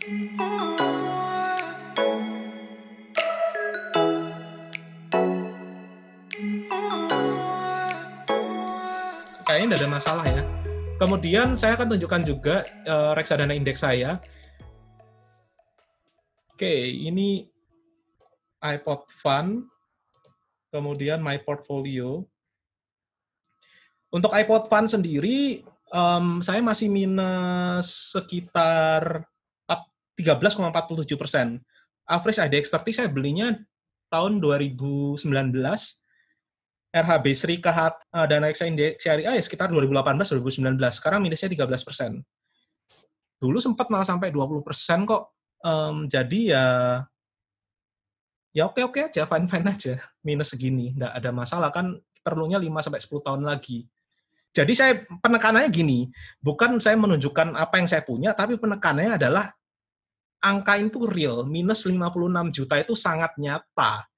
Kayaknya tidak ada masalah ya. Kemudian saya akan tunjukkan juga reksadana indeks saya. Oke, ini iPod Fund, kemudian My Portfolio. Untuk iPod Fund sendiri, saya masih minus sekitar 13,47%. Average IDX 30 saya belinya tahun 2019. RHB Sri Kahat dan reksa indeks syariah ya sekitar 2018-2019. Sekarang minusnya 13%. Dulu sempat malah sampai 20% kok. Jadi ya oke-oke aja, fine-fine aja. Minus segini, nggak ada masalah. Kan perlunya 5-10 tahun lagi. Jadi saya penekanannya gini, bukan saya menunjukkan apa yang saya punya, tapi penekanannya adalah angka itu real, minus 56 juta itu sangat nyata.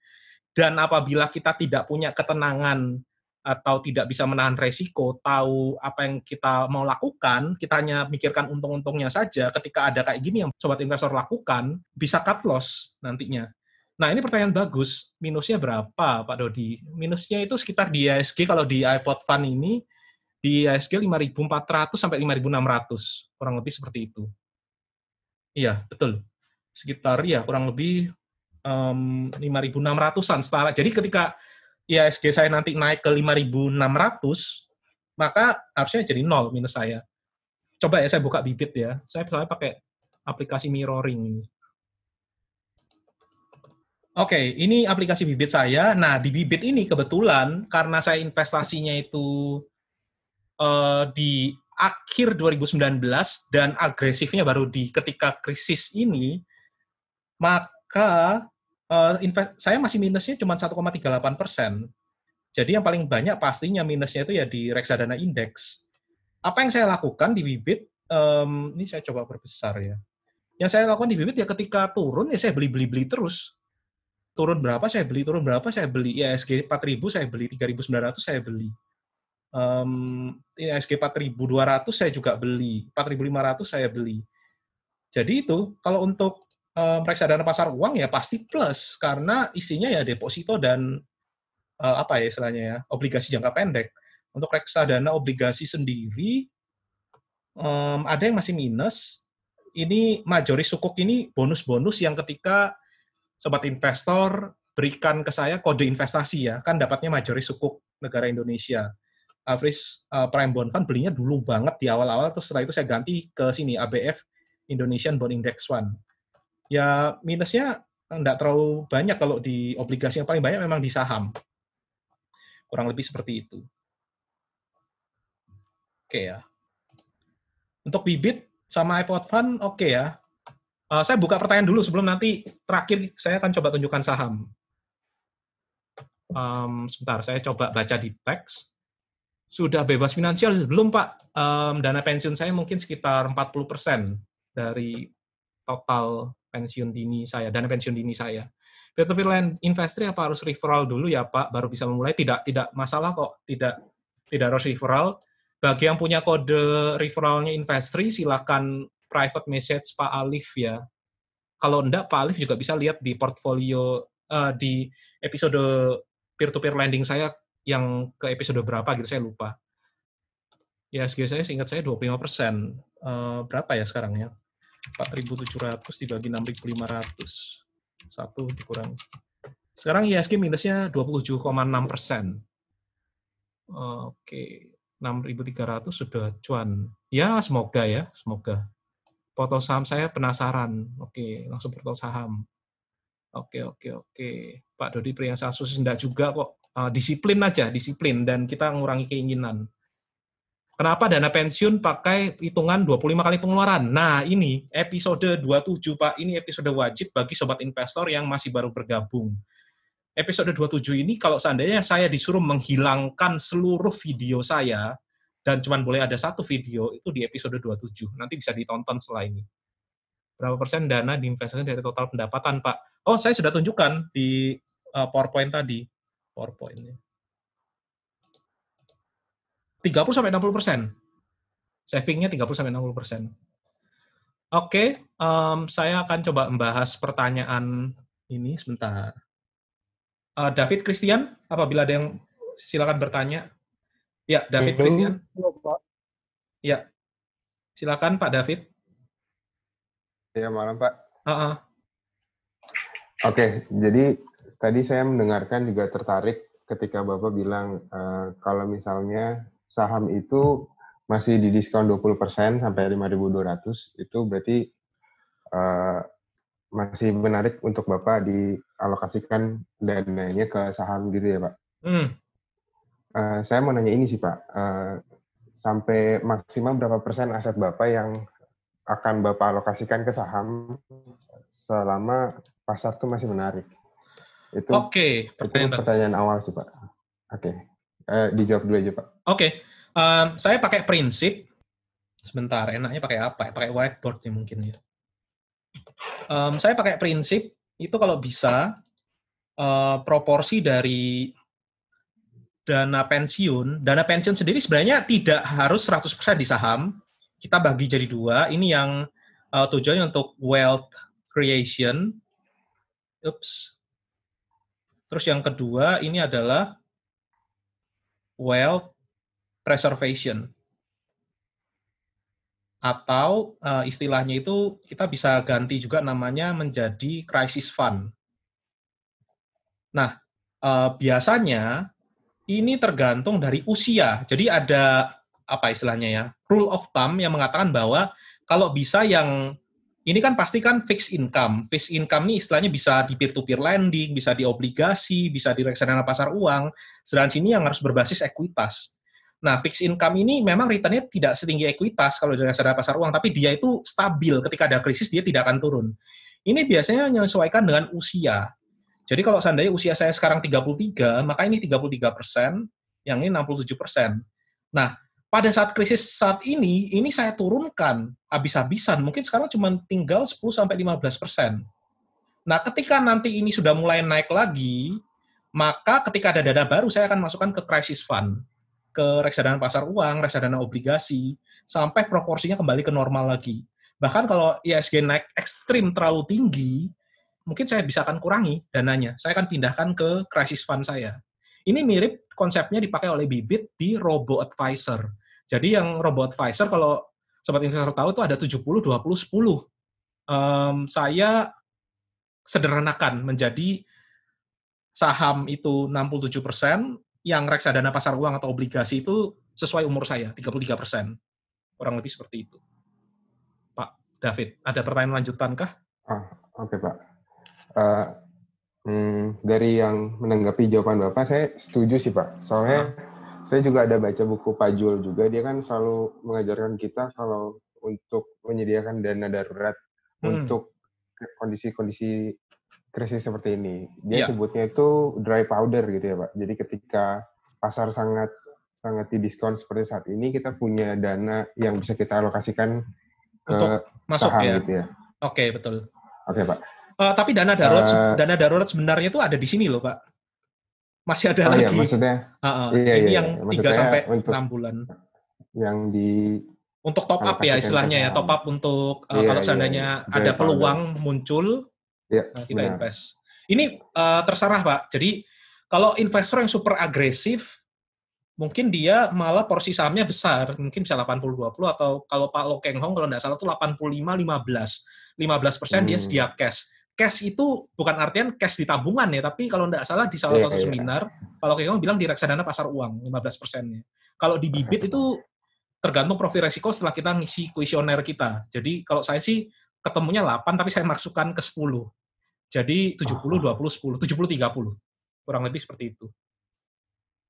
Dan apabila kita tidak punya ketenangan atau tidak bisa menahan resiko, tahu apa yang kita mau lakukan, kita hanya mikirkan untung-untungnya saja, ketika ada kayak gini yang sobat investor lakukan, bisa cut loss nantinya. Nah, ini pertanyaan bagus. Minusnya berapa, Pak Dodi? Minusnya itu sekitar di IHSG, kalau di iPod Fund ini, di IHSG 5.400 sampai 5.600. Kurang lebih seperti itu. Iya, betul. Sekitar, ya, kurang lebih 5.600-an setara. Jadi ketika IHSG saya nanti naik ke 5.600, maka harusnya jadi 0 minus saya. Coba ya saya buka Bibit ya. Saya pakai aplikasi mirroring ini. Oke, ini aplikasi Bibit saya. Nah, di Bibit ini kebetulan karena saya investasinya itu di akhir 2019 dan agresifnya baru di ketika krisis ini, maka saya masih minusnya cuma 1,38%. Jadi yang paling banyak pastinya minusnya itu ya di reksadana indeks. Apa yang saya lakukan di Bibit, ini saya coba perbesar ya. Yang saya lakukan di Bibit ya ketika turun ya saya beli terus. Turun berapa saya beli, turun berapa saya beli. IHSG 4.000 saya beli, 3.900 saya beli. IHSG 4.200 saya juga beli, 4.500 saya beli. Jadi itu kalau untuk reksadana pasar uang ya pasti plus karena isinya ya deposito dan apa ya istilahnya ya, obligasi jangka pendek. Untuk reksadana obligasi sendiri ada yang masih minus. Ini majori sukuk ini bonus-bonus yang ketika sobat investor berikan ke saya kode investasi ya, kan dapatnya majori sukuk negara Indonesia. Average prime bond kan belinya dulu banget di awal-awal, terus setelah itu saya ganti ke sini ABF Indonesian Bond Index Fund. Ya minusnya nggak terlalu banyak kalau di obligasi, yang paling banyak memang di saham. Kurang lebih seperti itu. Oke ya. Untuk Bibit sama iPod Fund oke ya. Saya buka pertanyaan dulu sebelum nanti terakhir saya akan coba tunjukkan saham. Sebentar, saya coba baca di teks. Sudah bebas finansial? Belum, Pak. Dana pensiun saya mungkin sekitar 40% dari total pensiun dini saya, dana pensiun dini saya. Peer-to-peer investri apa harus referral dulu ya, Pak, baru bisa memulai? Tidak masalah kok, tidak harus referral. Bagi yang punya kode referralnya investri, silakan private message Pak Alif ya. Kalau enggak, Pak Alif juga bisa lihat di portfolio, di episode peer-to-peer lending saya yang ke episode berapa gitu, saya lupa. Ya, saya seingat saya 25%. Berapa ya sekarang ya? 4.700 dibagi 6.500. 1 dikurang. Sekarang IHSG minusnya 27,6%. Oke, 6.300 sudah cuan. Ya, semoga ya, semoga. Foto saham saya penasaran. Oke, langsung foto saham. Oke. Pak Dodi Priyansa Asusis enggak juga kok. Disiplin aja, disiplin. Dan kita mengurangi keinginan. Kenapa dana pensiun pakai hitungan 25 kali pengeluaran? Nah, ini episode 27, Pak. Ini episode wajib bagi sobat investor yang masih baru bergabung. Episode 27 ini kalau seandainya saya disuruh menghilangkan seluruh video saya, dan cuma boleh ada satu video, itu di episode 27. Nanti bisa ditonton setelah ini. Berapa persen dana diinvestasikan dari total pendapatan, Pak? Oh, saya sudah tunjukkan di PowerPoint tadi. PowerPoint-nya. 30-60%. Savingnya 30-60%. Oke, saya akan coba membahas pertanyaan ini sebentar. David Christian, apabila ada yang silakan bertanya. Ya, David Halo, Christian. halo Pak. Ya, silakan Pak David. Ya, malam Pak. Uh-uh. Oke, jadi tadi saya mendengarkan juga tertarik ketika Bapak bilang kalau misalnya saham itu masih didiskon 20% sampai 5.200, itu berarti masih menarik untuk Bapak dialokasikan dananya ke saham gitu ya Pak? Saya mau nanya ini sih Pak, sampai maksimal berapa persen aset Bapak yang akan Bapak alokasikan ke saham selama pasar itu masih menarik? Itu pertanyaan awal sih Pak. Oke. Dijawab dulu aja Pak. Oke. Saya pakai prinsip. Sebentar, enaknya pakai apa? Pakai whiteboard nih mungkin ya. Saya pakai prinsip itu kalau bisa proporsi dari dana pensiun sendiri sebenarnya tidak harus 100% di saham. Kita bagi jadi dua. Ini yang tujuannya untuk wealth creation. Terus yang kedua ini adalah wealth preservation. Atau istilahnya itu kita bisa ganti juga namanya menjadi crisis fund. Nah, biasanya ini tergantung dari usia. Jadi ada apa istilahnya ya, rule of thumb yang mengatakan bahwa kalau bisa yang ini kan pasti kan fixed income. Fixed income ini istilahnya bisa di peer-to-peer lending, bisa di obligasi, bisa di reksadana pasar uang. Sedangkan sini yang harus berbasis ekuitas. Nah, fixed income ini memang return-nya tidak setinggi ekuitas kalau di reksadana pasar uang, tapi dia itu stabil. Ketika ada krisis, dia tidak akan turun. Ini biasanya menyesuaikan dengan usia. Jadi kalau seandainya usia saya sekarang 33, maka ini 33%, yang ini 67%. Nah, pada saat krisis saat ini saya turunkan habis-habisan. Mungkin sekarang cuma tinggal 10-15%. Nah, ketika nanti ini sudah mulai naik lagi, maka ketika ada dana baru, saya akan masukkan ke crisis fund, ke reksadana pasar uang, reksadana obligasi, sampai proporsinya kembali ke normal lagi. Bahkan kalau ISG naik ekstrim terlalu tinggi, mungkin saya bisa akan kurangi dananya. Saya akan pindahkan ke crisis fund saya. Ini mirip konsepnya dipakai oleh Bibit di robo-advisor. Jadi yang robo-advisor, kalau sobat investor tahu itu ada 70-20-10. Saya sederhanakan menjadi saham itu 67%, yang reksadana pasar uang atau obligasi itu sesuai umur saya, 33%. Kurang lebih seperti itu. Pak David, ada pertanyaan lanjutan kah? Oke, Pak. Dari yang menanggapi jawaban Bapak, saya setuju sih Pak. Soalnya saya juga ada baca buku Pak Jul juga, dia kan selalu mengajarkan kita kalau untuk menyediakan dana darurat untuk kondisi-kondisi krisis seperti ini. Dia sebutnya itu dry powder gitu ya Pak. Jadi ketika pasar sangat didiskon seperti saat ini, kita punya dana yang bisa kita alokasikan ke untuk masuk saham ya. Gitu ya. Oke, betul. Oke Pak. Tapi dana darurat sebenarnya itu ada di sini loh, Pak. Masih ada lagi. Iya, maksudnya. Ini yang 3-6 bulan. Yang untuk top up ya istilahnya ya, top up untuk kalau seandainya ada peluang muncul, kita invest. Ini terserah Pak. Jadi kalau investor yang super agresif, mungkin dia malah porsi sahamnya besar, mungkin bisa 80-20, atau kalau Pak Lo Keng Hong kalau nggak salah itu 85-15. 15% dia sedia cash. Cash itu bukan artian cash di tabungan ya, tapi kalau nggak salah di salah satu seminar, Pak Lo Keng Hong bilang di reksadana pasar uang 15%-nya. Kalau di Bibit itu tergantung profil resiko setelah kita ngisi kuesioner kita. Jadi kalau saya sih ketemunya 8, tapi saya masukkan ke 10. Jadi 70-20-10, 70-30. Kurang lebih seperti itu.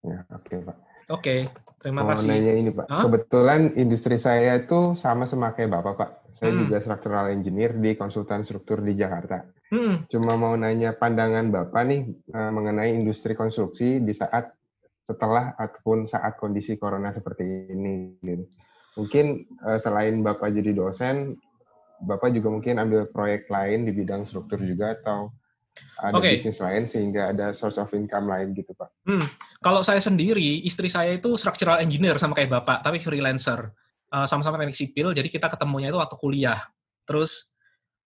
Ya, oke Pak. Oke, terima kasih. Mau nanya ini Pak, kebetulan industri saya itu sama kayak Bapak Pak. Saya juga structural engineer di konsultan struktur di Jakarta. Cuma mau nanya pandangan Bapak nih mengenai industri konstruksi di saat setelah ataupun saat kondisi corona seperti ini. Gitu. Mungkin selain Bapak jadi dosen, Bapak juga mungkin ambil proyek lain di bidang struktur juga atau ada bisnis lain sehingga ada source of income lain gitu Pak. Kalau saya sendiri, istri saya itu structural engineer sama kayak Bapak, tapi freelancer. Sama-sama teknik sipil, jadi kita ketemunya itu waktu kuliah. Terus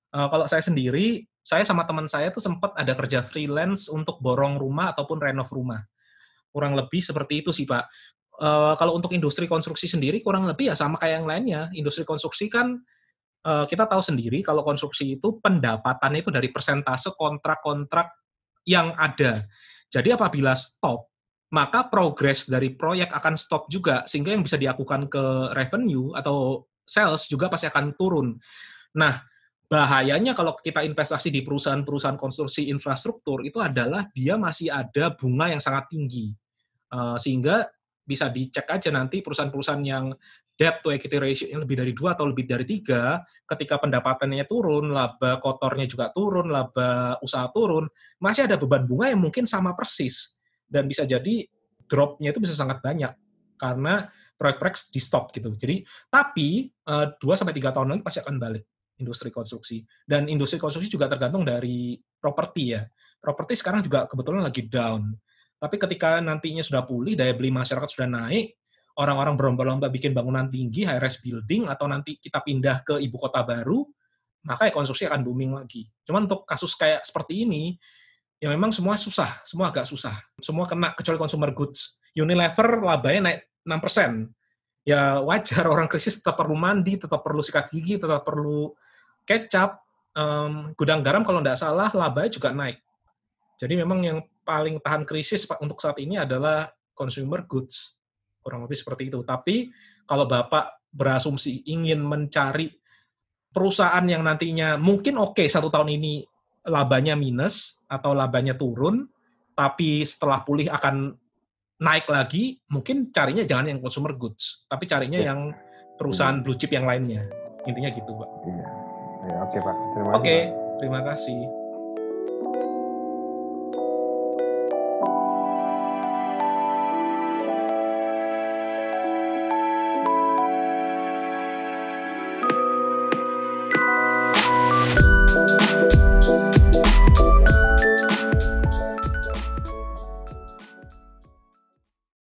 kalau saya sendiri, saya sama teman saya tuh sempat ada kerja freelance untuk borong rumah ataupun renov rumah. Kurang lebih seperti itu sih, Pak. Kalau untuk industri konstruksi sendiri kurang lebih ya sama kayak yang lainnya. Industri konstruksi kan kita tahu sendiri kalau konstruksi itu pendapatannya itu dari persentase kontrak-kontrak yang ada. Jadi apabila stop, maka progres dari proyek akan stop juga, sehingga yang bisa diakukan ke revenue atau sales juga pasti akan turun. Nah, bahayanya kalau kita investasi di perusahaan-perusahaan konstruksi infrastruktur itu adalah dia masih ada bunga yang sangat tinggi. Sehingga bisa dicek aja nanti perusahaan-perusahaan yang debt to equity ratio yang lebih dari 2 atau lebih dari 3, ketika pendapatannya turun, laba kotornya juga turun, laba usaha turun, masih ada beban bunga yang mungkin sama persis. Dan bisa jadi drop-nya itu bisa sangat banyak karena proyek-proyek di stop gitu. Jadi, tapi 2-3 tahun lagi pasti akan balik industri konstruksi. Dan industri konstruksi juga tergantung dari properti ya. Properti sekarang juga kebetulan lagi down. Tapi ketika nantinya sudah pulih, daya beli masyarakat sudah naik, orang-orang berlomba-lomba bikin bangunan tinggi, high-rise building, atau nanti kita pindah ke ibu kota baru, maka konstruksi akan booming lagi. Cuman untuk kasus kayak seperti ini, ya memang semua susah, semua agak susah. Semua kena, kecuali consumer goods. Unilever labanya naik 6%. Ya wajar, orang krisis tetap perlu mandi, tetap perlu sikat gigi, tetap perlu kecap. Gudang garam kalau nggak salah, labanya juga naik. Jadi memang yang paling tahan krisis untuk saat ini adalah consumer goods. Kurang lebih seperti itu. Tapi kalau Bapak berasumsi ingin mencari perusahaan yang nantinya mungkin oke, 1 tahun ini labanya minus atau labanya turun, tapi setelah pulih akan naik lagi, mungkin carinya jangan yang consumer goods, tapi carinya yang perusahaan blue chip yang lainnya. Intinya gitu, Pak. Iya. Ya, oke, Pak. Terima kasih, Oke, Pak. terima kasih.